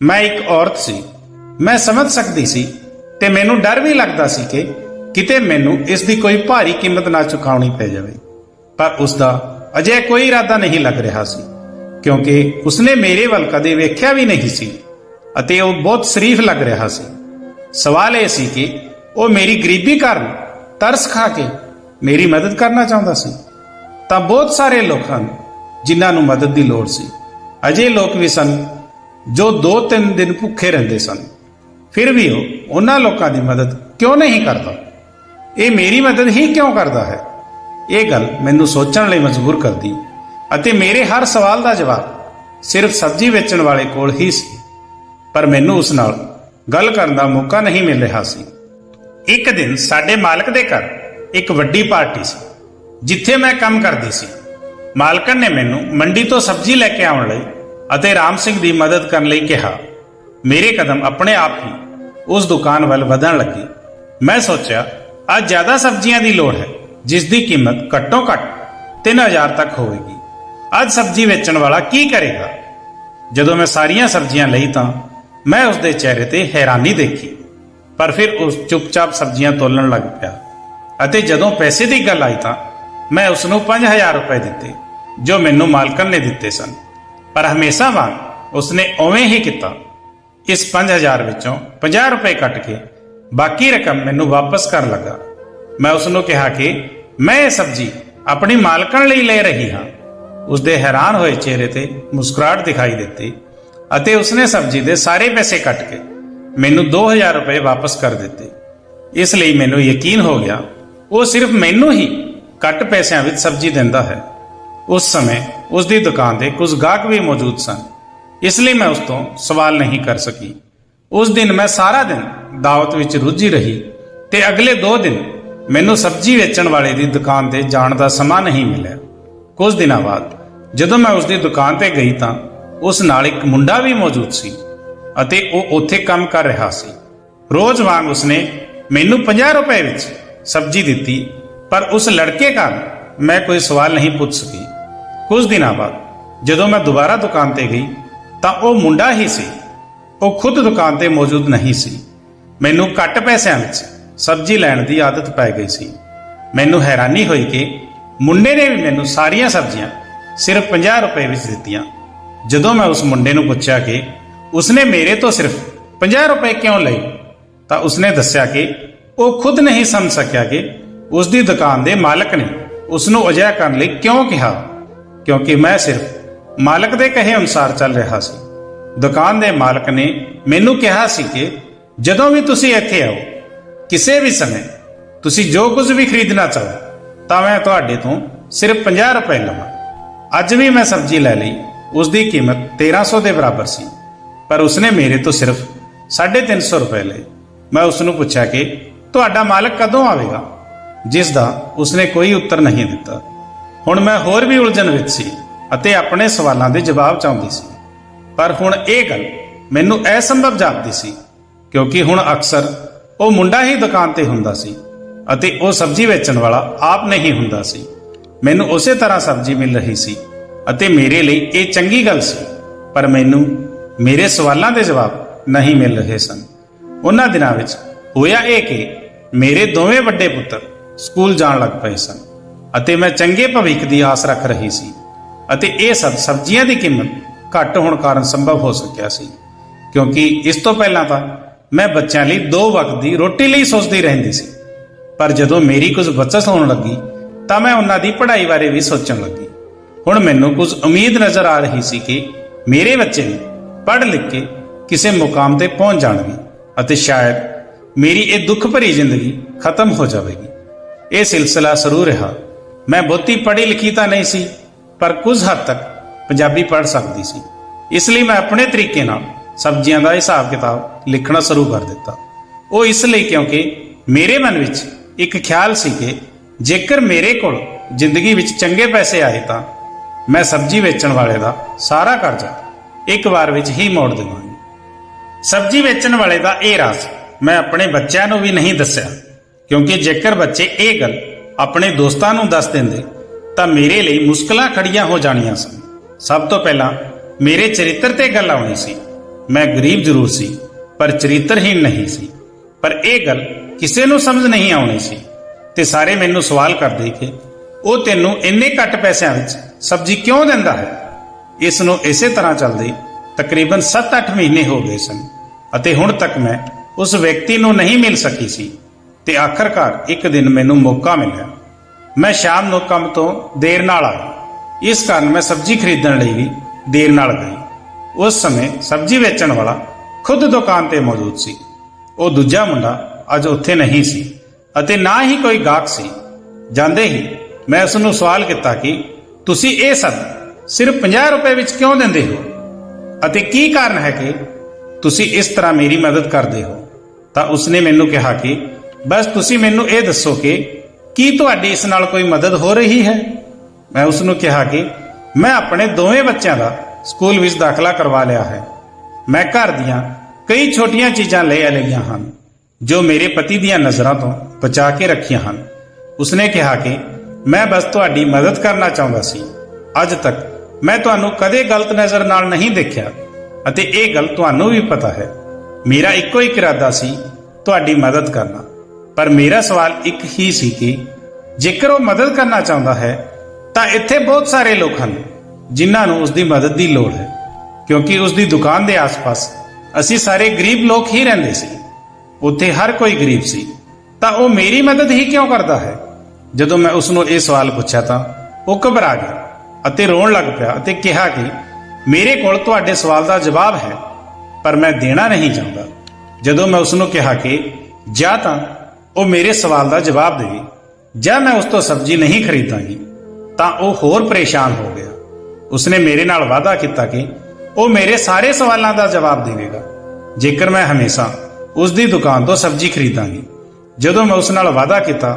ਮੈਂ ਇੱਕ ਔਰਤ ਸੀ, ਮੈਂ ਸਮਝ ਸਕਦੀ ਸੀ ਤੇ ਮੈਨੂੰ ਡਰ ਵੀ ਲੱਗਦਾ ਸੀ ਕਿ ਕਿਤੇ ਮੈਨੂੰ ਇਸ ਦੀ ਕੋਈ ਭਾਰੀ ਕੀਮਤ ਨਾ ਚੁਕਾਉਣੀ ਪੈ ਜਾਵੇ। ਪਰ ਉਸ ਦਾ ਅਜੇ ਕੋਈ ਇਰਾਦਾ ਨਹੀਂ ਲੱਗ ਰਿਹਾ ਸੀ ਕਿਉਂਕਿ ਉਸਨੇ ਮੇਰੇ ਵੱਲ ਕਦੇ ਵੇਖਿਆ ਵੀ ਨਹੀਂ ਸੀ ਅਤੇ ਉਹ ਬਹੁਤ ਸ਼ਰੀਫ ਲੱਗ ਰਿਹਾ ਸੀ। ਸਵਾਲ ਇਹ ਸੀ ਕਿ ਉਹ ਮੇਰੀ ਗਰੀਬੀ ਕਾਰਨ ਤਰਸ ਖਾ ਕੇ ਮੇਰੀ ਮਦਦ ਕਰਨਾ ਚਾਹੁੰਦਾ ਸੀ। ਤਾਂ ਬਹੁਤ ਸਾਰੇ ਲੋਕ ਹਨ ਜਿਨ੍ਹਾਂ ਨੂੰ ਮਦਦ ਦੀ ਲੋੜ ਸੀ। ਅਜੇ ਲੋਕ ਵੀ ਸਨ ਜੋ 2-3 ਦਿਨ ਭੁੱਖੇ ਰਹਿੰਦੇ ਸਨ, ਫਿਰ ਵੀ ਉਹ ਉਹਨਾਂ ਲੋਕਾਂ ਦੀ ਮਦਦ ਕਿਉਂ ਨਹੀਂ ਕਰਦਾ। ਇਹ ਮੇਰੀ ਮਦਦ ਹੀ ਕਿਉਂ ਕਰਦਾ ਹੈ। ਇਹ ਗੱਲ ਮੈਨੂੰ ਸੋਚਣ ਲਈ ਮਜਬੂਰ ਕਰਦੀ ਅਤੇ ਮੇਰੇ ਹਰ ਸਵਾਲ ਦਾ ਜਵਾਬ ਸਿਰਫ ਸਬਜ਼ੀ ਵੇਚਣ ਵਾਲੇ ਕੋਲ ਹੀ ਸੀ। ਪਰ ਮੈਨੂੰ ਉਸ ਨਾਲ ਗੱਲ ਕਰਨ ਦਾ ਮੌਕਾ ਨਹੀਂ ਮਿਲ ਰਿਹਾ ਸੀ। ਇੱਕ ਦਿਨ ਸਾਡੇ ਮਾਲਕ ਦੇ ਘਰ ਇੱਕ ਵੱਡੀ ਪਾਰਟੀ ਸੀ ਜਿੱਥੇ ਮੈਂ ਕੰਮ ਕਰਦੀ ਸੀ। ਮਾਲਕਣ ਨੇ ਮੈਨੂੰ ਮੰਡੀ ਤੋਂ ਸਬਜ਼ੀ ਲੈ ਕੇ ਆਉਣ ਲਈ ਅਤੇ ਰਾਮ ਸਿੰਘ ਦੀ ਮਦਦ ਕਰਨ ਲਈ ਕਿਹਾ। ਮੇਰੇ ਕਦਮ ਆਪਣੇ ਆਪ ਹੀ ਉਸ ਦੁਕਾਨ ਵੱਲ ਵਧਣ ਲੱਗੇ। ਮੈਂ ਸੋਚਿਆ ਅੱਜ ਜ਼ਿਆਦਾ ਸਬਜ਼ੀਆਂ ਦੀ ਲੋੜ ਹੈ ਜਿਸ ਦੀ ਕੀਮਤ ਘੱਟੋ ਘੱਟ 3000 ਤੱਕ ਹੋਵੇਗੀ। ਅੱਜ ਸਬਜ਼ੀ ਵੇਚਣ ਵਾਲਾ ਕੀ ਕਰੇਗਾ। ਜਦੋਂ ਮੈਂ ਸਾਰੀਆਂ ਸਬਜ਼ੀਆਂ ਲਈ ਤਾਂ ਮੈਂ ਉਸ ਦੇ ਚਿਹਰੇ ਤੇ ਹੈਰਾਨੀ ਦੇਖੀ, ਪਰ ਫਿਰ ਉਸ ਚੁੱਪਚਾਪ ਸਬਜ਼ੀਆਂ ਤੋਲਣ ਲੱਗ ਪਿਆ ਅਤੇ ਜਦੋਂ ਪੈਸੇ ਦੀ ਗੱਲ ਆਈ ਤਾਂ ਮੈਂ ਉਸ ਨੂੰ 5000 ਰੁਪਏ ਦਿੱਤੇ ਜੋ ਮੈਨੂੰ ਮਾਲਕਣ ਨੇ ਦਿੱਤੇ ਸਨ। ਪਰ ਹਮੇਸ਼ਾ ਵਾਂਗ ਉਸਨੇ ਉਵੇਂ ਹੀ ਕੀਤਾ। ਇਸ 5000 ਵਿੱਚੋਂ 50 ਰੁਪਏ ਕੱਟ ਕੇ ਬਾਕੀ ਰਕਮ ਮੈਨੂੰ ਵਾਪਸ ਕਰਨ ਲੱਗਾ। ਮੈਂ ਉਸ ਨੂੰ ਕਿਹਾ ਕਿ ਮੈਂ ਇਹ ਸਬਜ਼ੀ ਆਪਣੀ ਮਾਲਕਣ ਲਈ ਲੈ ਰਹੀ ਹਾਂ। ਉਸ ਦੇ ਹੈਰਾਨ ਹੋਏ ਚਿਹਰੇ ਤੇ ਮੁਸਕਰਾਹਟ ਦਿਖਾਈ ਦਿੱਤੀ ਅਤੇ ਉਸਨੇ ਸਬਜ਼ੀ ਦੇ ਸਾਰੇ ਪੈਸੇ ਕੱਟ ਕੇ ਮੈਨੂੰ 2000 ਰੁਪਏ ਵਾਪਸ ਕਰ ਦਿੱਤੇ। ਇਸ ਲਈ ਮੈਨੂੰ ਯਕੀਨ ਹੋ ਗਿਆ ਉਹ ਸਿਰਫ ਮੈਨੂੰ ਹੀ ਘੱਟ ਪੈਸਿਆਂ ਵਿੱਚ ਸਬਜ਼ੀ ਦਿੰਦਾ ਹੈ। ਉਸ ਸਮੇਂ ਉਸ ਦੀ ਦੁਕਾਨ ਤੇ ਕੁਝ ਗਾਹਕ ਵੀ ਮੌਜੂਦ ਸਨ, ਇਸ ਲਈ ਮੈਂ ਉਸ ਤੋਂ ਸਵਾਲ ਨਹੀਂ ਕਰ ਸਕੀ। ਉਸ ਦਿਨ ਮੈਂ ਸਾਰਾ ਦਿਨ ਦਾਵਤ ਵਿੱਚ ਰੁੱਝੀ ਰਹੀ ਤੇ ਅਗਲੇ 2 ਦਿਨ ਮੈਨੂੰ ਸਬਜ਼ੀ ਵੇਚਣ ਵਾਲੇ ਦੀ ਦੁਕਾਨ ਤੇ ਜਾਣ ਦਾ ਸਮਾਂ ਨਹੀਂ ਮਿਲਿਆ। ਕੁਝ ਦਿਨਾਂ ਬਾਅਦ ਜਦੋਂ ਮੈਂ ਉਸ ਦੀ ਦੁਕਾਨ ਤੇ ਗਈ ਤਾਂ ਉਸ ਨਾਲ ਇੱਕ ਮੁੰਡਾ ਵੀ ਮੌਜੂਦ ਸੀ ਅਤੇ ਉਹ ਉੱਥੇ ਕੰਮ ਕਰ ਰਿਹਾ ਸੀ। ਰੋਜ਼ ਵਾਂਗ ਉਸਨੇ ਮੈਨੂੰ 50 ਰੁਪਏ ਵਿੱਚ ਸਬਜ਼ੀ ਦਿੱਤੀ, ਪਰ ਉਸ ਲੜਕੇ ਕਾਰਨ ਮੈਂ ਕੋਈ ਸਵਾਲ ਨਹੀਂ ਪੁੱਛ ਸਕੀ। ਕੁਝ ਦਿਨਾਂ ਬਾਅਦ ਜਦੋਂ ਮੈਂ ਦੁਬਾਰਾ ਦੁਕਾਨ ਤੇ ਗਈ ਤਾਂ ਉਹ ਮੁੰਡਾ ਹੀ ਸੀ। ਉਹ ਖੁਦ ਦੁਕਾਨ ਤੇ ਮੌਜੂਦ ਨਹੀਂ ਸੀ। ਮੈਨੂੰ ਘੱਟ ਪੈਸਿਆਂ ਵਿੱਚ ਸਬਜ਼ੀ ਲੈਣ ਦੀ ਆਦਤ ਪੈ ਗਈ ਸੀ। ਮੈਨੂੰ ਹੈਰਾਨੀ ਹੋਈ ਕਿ ਮੁੰਡੇ ਨੇ ਵੀ ਮੈਨੂੰ ਸਾਰੀਆਂ ਸਬਜ਼ੀਆਂ ਸਿਰਫ 50 ਰੁਪਏ ਵਿੱਚ ਦਿੱਤੀਆਂ। ਜਦੋਂ ਮੈਂ ਉਸ ਮੁੰਡੇ ਨੂੰ ਪੁੱਛਿਆ ਕਿ ਉਸਨੇ ਮੇਰੇ ਤੋਂ ਸਿਰਫ 50 ਰੁਪਏ ਕਿਉਂ ਲਏ ਤਾਂ ਉਸਨੇ ਦੱਸਿਆ ਕਿ ਉਹ ਖੁਦ ਨਹੀਂ ਸਮਝ ਸਕਿਆ ਕਿ ਉਸ ਦੀ ਦੁਕਾਨ ਦੇ ਮਾਲਕ ਨੇ ਉਸ ਨੂੰ ਅਜਿਹਾ ਕਰਨ ਲਈ ਕਿਉਂ ਕਿਹਾ, ਕਿਉਂਕਿ ਮੈਂ ਸਿਰਫ ਮਾਲਕ ਦੇ ਕਹੇ ਅਨੁਸਾਰ ਚੱਲ ਰਿਹਾ ਸੀ। ਦੁਕਾਨ ਦੇ ਮਾਲਕ ਨੇ ਮੈਨੂੰ ਕਿਹਾ ਸੀ ਕਿ ਜਦੋਂ ਵੀ ਤੁਸੀਂ ਇੱਥੇ ਆਓ, ਕਿਸੇ ਵੀ ਸਮੇਂ ਤੁਸੀਂ ਜੋ ਕੁਝ ਵੀ ਖਰੀਦਣਾ ਚਾਹੋ ਤਾਂ ਮੈਂ ਤੁਹਾਡੇ ਤੋਂ ਸਿਰਫ 50 ਰੁਪਏ ਲਵਾਂ। ਅੱਜ ਵੀ ਮੈਂ ਸਬਜ਼ੀ ਲੈ ਲਈ। ਉਸ ਦੀ ਕੀਮਤ 1300 ਦੇ ਬਰਾਬਰ ਸੀ, ਪਰ ਉਸਨੇ ਮੇਰੇ ਤੋਂ ਸਿਰਫ 350 ਰੁਪਏ ਲਏ। ਮੈਂ ਉਸ ਨੂੰ ਪੁੱਛਿਆ ਕਿ ਤੁਹਾਡਾ ਮਾਲਕ ਕਦੋਂ ਆਵੇਗਾ, ਜਿਸ ਦਾ ਉਸਨੇ ਕੋਈ ਉੱਤਰ ਨਹੀਂ ਦਿੱਤਾ। ਹੁਣ ਮੈਂ ਹੋਰ ਵੀ ਉਲਝਣ ਵਿੱਚ ਸੀ ਅਤੇ ਆਪਣੇ ਸਵਾਲਾਂ ਦੇ ਜਵਾਬ ਚਾਹੁੰਦੀ ਸੀ, ਪਰ ਹੁਣ ਇਹ ਗੱਲ ਮੈਨੂੰ ਅਸੰਭਵ ਜਾਪਦੀ ਸੀ, ਕਿਉਂਕਿ ਹੁਣ ਅਕਸਰ ਉਹ ਮੁੰਡਾ ਹੀ ਦੁਕਾਨ ਤੇ ਹੁੰਦਾ ਸੀ ਅਤੇ ਉਹ ਸਬਜ਼ੀ ਵੇਚਣ ਵਾਲਾ ਆਪ ਨਹੀਂ ਹੁੰਦਾ ਸੀ। ਮੈਨੂੰ ਉਸੇ ਤਰ੍ਹਾਂ ਸਬਜ਼ੀ ਮਿਲ ਰਹੀ ਸੀ ਅਤੇ ਮੇਰੇ ਲਈ ਇਹ ਚੰਗੀ ਗੱਲ ਸੀ, ਪਰ ਮੈਨੂੰ ਮੇਰੇ ਸਵਾਲਾਂ ਦੇ ਜਵਾਬ ਨਹੀਂ ਮਿਲ ਰਹੇ ਸਨ। ਉਹਨਾਂ ਦਿਨਾਂ ਵਿੱਚ ਹੋਇਆ ਇਹ ਕਿ ਮੇਰੇ ਦੋਵੇਂ ਵੱਡੇ ਪੁੱਤਰ ਸਕੂਲ ਜਾਣ ਲੱਗ ਪਏ ਸਨ ਅਤੇ ਮੈਂ ਚੰਗੇ ਭਵਿੱਖ ਦੀ ਆਸ ਰੱਖ ਰਹੀ ਸੀ, ਅਤੇ ਇਹ ਸਭ ਸਬਜ਼ੀਆਂ ਦੀ ਕੀਮਤ ਘੱਟ ਹੋਣ ਕਾਰਨ ਸੰਭਵ ਹੋ ਸਕਿਆ ਸੀ, ਕਿਉਂਕਿ ਇਸ ਤੋਂ ਪਹਿਲਾਂ ਤਾਂ ਮੈਂ ਬੱਚਿਆਂ ਲਈ 2 ਵਕਤ ਦੀ ਰੋਟੀ ਲਈ ਸੋਚਦੀ ਰਹਿੰਦੀ ਸੀ। ਪਰ ਜਦੋਂ ਮੇਰੀ ਕੁਝ ਬੱਚਤ ਹੋਣ ਲੱਗੀ ਤਾਂ ਮੈਂ ਉਹਨਾਂ ਦੀ ਪੜ੍ਹਾਈ ਬਾਰੇ ਵੀ ਸੋਚਣ ਲੱਗੀ। ਹੁਣ ਮੈਨੂੰ ਕੁਝ ਉਮੀਦ ਨਜ਼ਰ ਆ ਰਹੀ ਸੀ ਕਿ ਮੇਰੇ ਬੱਚੇ ਵੀ ਪੜ੍ਹ ਲਿਖ ਕੇ ਕਿਸੇ ਮੁਕਾਮ ਤੇ ਪਹੁੰਚ ਜਾਣਗੇ ਅਤੇ ਸ਼ਾਇਦ ਮੇਰੀ ਇਹ ਦੁੱਖ ਭਰੀ ਜ਼ਿੰਦਗੀ ਖਤਮ ਹੋ ਜਾਵੇਗੀ। ਇਹ ਸਿਲਸਿਲਾ ਸ਼ੁਰੂ ਰਿਹਾ। ਮੈਂ ਬਹੁਤੀ ਪੜ੍ਹੀ ਲਿਖੀ ਤਾਂ ਨਹੀਂ ਸੀ, ਪਰ ਕੁਝ ਹੱਦ ਤੱਕ ਪੰਜਾਬੀ ਪੜ੍ਹ ਸਕਦੀ ਸੀ। ਇਸ ਲਈ ਮੈਂ ਆਪਣੇ ਤਰੀਕੇ ਨਾਲ ਸਬਜ਼ੀਆਂ ਦਾ ਹਿਸਾਬ ਕਿਤਾਬ ਲਿਖਣਾ ਸ਼ੁਰੂ ਕਰ ਦਿੱਤਾ। ਉਹ ਇਸ ਲਈ ਕਿਉਂਕਿ ਮੇਰੇ ਮਨ ਵਿੱਚ ਇੱਕ ਖਿਆਲ ਸੀ ਕਿ ਜੇਕਰ ਮੇਰੇ ਕੋਲ ਜ਼ਿੰਦਗੀ ਵਿੱਚ ਚੰਗੇ ਪੈਸੇ ਆਏ ਤਾਂ ਮੈਂ ਸਬਜ਼ੀ ਵੇਚਣ ਵਾਲੇ ਦਾ ਸਾਰਾ ਕਰਜ਼ਾ ਇੱਕ ਵਾਰ ਵਿੱਚ ਹੀ ਮੋੜ ਦੇਵਾਂਗੀ। ਸਬਜ਼ੀ ਵੇਚਣ ਵਾਲੇ ਦਾ ਇਹ ਰਾਜ਼ ਮੈਂ ਆਪਣੇ ਬੱਚਿਆਂ ਨੂੰ ਵੀ ਨਹੀਂ ਦੱਸਿਆ, ਕਿਉਂਕਿ ਜੇਕਰ ਬੱਚੇ ਇਹ ਗੱਲ ਆਪਣੇ ਦੋਸਤਾਂ ਨੂੰ ਦੱਸ ਦਿੰਦੇ ਤਾਂ ਮੇਰੇ ਲਈ ਮੁਸ਼ਕਲਾਂ ਖੜੀਆਂ ਹੋ ਜਾਣੀਆਂ ਸਨ। ਸਭ ਤੋਂ ਪਹਿਲਾਂ ਮੇਰੇ ਚਰਿੱਤਰ ਤੇ ਗੱਲ ਆਉਣੀ ਸੀ। ਮੈਂ ਗਰੀਬ ਜ਼ਰੂਰ ਸੀ, ਪਰ ਚਰਿੱਤਰਹੀਣ ਨਹੀਂ ਸੀ। ਪਰ ਇਹ ਗੱਲ ਕਿਸੇ ਨੂੰ ਸਮਝ ਨਹੀਂ ਆਉਣੀ ਸੀ ਤੇ ਸਾਰੇ ਮੈਨੂੰ ਸਵਾਲ ਕਰਦੇ ਕਿ ਉਹ ਤੈਨੂੰ ਇੰਨੇ ਘੱਟ ਪੈਸਿਆਂ ਵਿੱਚ ਸਬਜ਼ੀ ਕਿਉਂ ਦਿੰਦਾ ਹੈ। ਇਸ ਨੂੰ ਇਸੇ ਤਰ੍ਹਾਂ ਚੱਲਦੇ ਤਕਰੀਬਨ 7-8 ਮਹੀਨੇ ਹੋ ਗਏ ਸਨ ਅਤੇ ਹੁਣ ਤੱਕ ਮੈਂ ਉਸ ਵਿਅਕਤੀ ਨੂੰ ਨਹੀਂ ਮਿਲ ਸਕੀ ਸੀ। ਤੇ ਆਖਰਕਾਰ ਇੱਕ ਦਿਨ ਮੈਨੂੰ ਮੌਕਾ ਮਿਲਿਆ। ਮੈਂ ਸ਼ਾਮ ਨੂੰ ਕੰਮ ਤੋਂ ਦੇਰ ਨਾਲ ਆਇਆ, ਇਸ ਕਾਰਨ ਮੈਂ ਸਬਜ਼ੀ ਖਰੀਦਣ ਲਈ ਵੀ ਦੇਰ ਨਾਲ ਗਈ। ਉਸ ਸਮੇਂ ਸਬਜ਼ੀ ਵੇਚਣ ਵਾਲਾ ਖੁਦ ਦੁਕਾਨ ਤੇ ਮੌਜੂਦ ਸੀ। ਉਹ ਦੂਜਾ ਮੁੰਡਾ ਅੱਜ ਉੱਥੇ ਨਹੀਂ ਸੀ ਅਤੇ ਨਾ ਹੀ ਕੋਈ ਗਾਹਕ ਸੀ। ਜਾਂਦੇ ਹੀ ਮੈਂ ਉਸ ਨੂੰ ਸਵਾਲ ਕੀਤਾ ਕਿ ਤੁਸੀਂ ਇਹ ਸਭ ਸਿਰਫ 50 ਰੁਪਏ ਵਿੱਚ ਕਿਉਂ ਦਿੰਦੇ ਹੋ ਅਤੇ ਕੀ ਕਾਰਨ ਹੈ ਕਿ ਤੁਸੀਂ ਇਸ ਤਰ੍ਹਾਂ ਮੇਰੀ ਮਦਦ ਕਰਦੇ ਹੋ। ਤਾਂ ਉਸਨੇ ਮੈਨੂੰ ਕਿਹਾ ਕਿ ਬਸ ਤੁਸੀਂ ਮੈਨੂੰ ਇਹ ਦੱਸੋ ਕਿ ਕੀ ਤੁਹਾਡੀ ਇਸ ਨਾਲ ਕੋਈ ਮਦਦ ਹੋ ਰਹੀ ਹੈ। ਮੈਂ ਉਸ ਨੂੰ ਕਿਹਾ ਕਿ ਮੈਂ ਆਪਣੇ ਦੋਵੇਂ ਬੱਚਿਆਂ ਦਾ ਸਕੂਲ ਵਿੱਚ ਦਾਖਲਾ ਕਰਵਾ ਲਿਆ ਹੈ। ਮੈਂ ਘਰ ਦੀਆਂ ਕਈ ਛੋਟੀਆਂ ਚੀਜ਼ਾਂ ਲੈ ਲਈਆਂ ਹਨ ਜੋ ਮੇਰੇ ਪਤੀ ਦੀਆਂ ਨਜ਼ਰਾਂ ਤੋਂ ਬਚਾ ਕੇ ਰੱਖੀਆਂ ਹਨ। ਉਸਨੇ ਕਿਹਾ ਕਿ ਮੈਂ ਬਸ ਤੁਹਾਡੀ ਮਦਦ ਕਰਨਾ ਚਾਹੁੰਦਾ ਸੀ। ਅੱਜ ਤੱਕ ਮੈਂ ਤੁਹਾਨੂੰ ਕਦੇ ਗਲਤ ਨਜ਼ਰ ਨਾਲ ਨਹੀਂ ਦੇਖਿਆ ਅਤੇ ਇਹ ਗੱਲ ਤੁਹਾਨੂੰ ਵੀ ਪਤਾ ਹੈ। ਮੇਰਾ ਇੱਕੋ ਇੱਕ ਇਰਾਦਾ ਸੀ ਤੁਹਾਡੀ ਮਦਦ ਕਰਨਾ, ਪਰ ਮੇਰਾ ਸਵਾਲ ਇੱਕ ਹੀ ਸੀ ਕਿ ਜੇਕਰ ਉਹ ਮਦਦ ਕਰਨਾ ਚਾਹੁੰਦਾ ਹੈ ਤਾਂ ਇੱਥੇ ਬਹੁਤ ਸਾਰੇ ਲੋਕ ਹਨ ਜਿਨ੍ਹਾਂ ਨੂੰ ਉਸ ਦੀ ਮਦਦ ਦੀ ਲੋੜ ਹੈ, ਕਿਉਂਕਿ ਉਸ ਦੀ ਦੁਕਾਨ ਦੇ ਆਸ-ਪਾਸ ਅਸੀਂ ਸਾਰੇ ਗਰੀਬ ਲੋਕ ਹੀ ਰਹਿੰਦੇ ਸੀ। ਉੱਥੇ ਹਰ ਕੋਈ ਗਰੀਬ ਸੀ, ਤਾਂ ਉਹ ਮੇਰੀ ਮਦਦ ਹੀ ਕਿਉਂ ਕਰਦਾ ਹੈ। ਜਦੋਂ ਮੈਂ ਉਸ ਨੂੰ ਇਹ ਸਵਾਲ ਪੁੱਛਿਆ ਤਾਂ ਉਹ ਘਬਰਾ ਗਿਆ ਅਤੇ ਰੋਣ ਲੱਗ ਪਿਆ ਅਤੇ ਕਿਹਾ ਕਿ ਮੇਰੇ ਕੋਲ ਤੁਹਾਡੇ ਸਵਾਲ ਦਾ ਜਵਾਬ ਹੈ, ਪਰ ਮੈਂ ਦੇਣਾ ਨਹੀਂ ਚਾਹੁੰਦਾ। ਜਦੋਂ ਮੈਂ ਉਸ ਨੂੰ ਕਿਹਾ ਕਿ ਜਾਂ ਤਾਂ ਉਹ ਮੇਰੇ ਸਵਾਲ ਦਾ ਜਵਾਬ ਦੇਵੇ जब मैं उस तो सब्जी नहीं खरीदांगी ਤਾਂ ਉਹ ਹੋਰ ਪਰੇਸ਼ਾਨ ਹੋ ਗਿਆ। ਉਸਨੇ ਮੇਰੇ ਨਾਲ ਵਾਅਦਾ ਕੀਤਾ ਕਿ ਉਹ ਮੇਰੇ ਸਾਰੇ ਸਵਾਲਾਂ ਦਾ ਜਵਾਬ ਦੇਵੇਗਾ ਜੇਕਰ ਮੈਂ ਹਮੇਸ਼ਾ ਉਸ ਦੀ ਦੁਕਾਨ ਤੋਂ ਸਬਜ਼ੀ ਖਰੀਦਾਂਗੀ। ਜਦੋਂ ਮੈਂ ਉਸ ਨਾਲ ਵਾਅਦਾ ਕੀਤਾ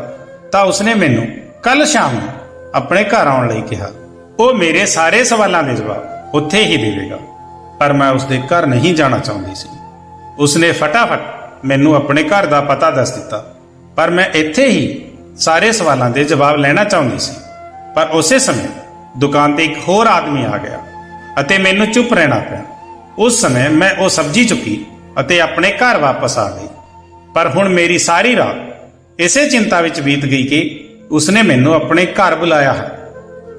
ਤਾਂ ਉਸਨੇ ਮੈਨੂੰ ਕੱਲ ਸ਼ਾਮ ਨੂੰ ਆਪਣੇ ਘਰ ਆਉਣ ਲਈ ਕਿਹਾ। ਉਹ ਮੇਰੇ ਸਾਰੇ ਸਵਾਲਾਂ ਦੇ ਜਵਾਬ ਉੱਥੇ ਹੀ ਦੇਵੇਗਾ, ਪਰ ਮੈਂ ਉਸਦੇ ਘਰ ਨਹੀਂ ਜਾਣਾ ਚਾਹੁੰਦੀ ਸੀ। ਉਸਨੇ ਫਟਾਫਟ ਮੈਨੂੰ ਆਪਣੇ ਘਰ ਦਾ ਪਤਾ ਦੱਸ ਦਿੱਤਾ, ਪਰ ਮੈਂ ਇੱਥੇ ਹੀ ਸਾਰੇ ਸਵਾਲਾਂ ਦੇ ਜਵਾਬ ਲੈਣਾ ਚਾਹੁੰਦੀ ਸੀ। ਪਰ ਉਸੇ ਸਮੇਂ ਦੁਕਾਨ ਤੇ ਇੱਕ ਹੋਰ ਆਦਮੀ ਆ ਗਿਆ ਅਤੇ ਮੈਨੂੰ ਚੁੱਪ ਰਹਿਣਾ ਪਿਆ। ਉਸ ਸਮੇਂ ਮੈਂ ਉਹ ਸਬਜ਼ੀ ਚੁੱਕੀ ਅਤੇ ਆਪਣੇ ਘਰ ਵਾਪਸ ਆ ਗਈ। ਪਰ ਹੁਣ ਮੇਰੀ ਸਾਰੀ ਰਾਤ ਇਸੇ ਚਿੰਤਾ ਵਿੱਚ ਬੀਤ ਗਈ ਕਿ ਉਸਨੇ ਮੈਨੂੰ ਆਪਣੇ ਘਰ ਬੁਲਾਇਆ ਹੈ।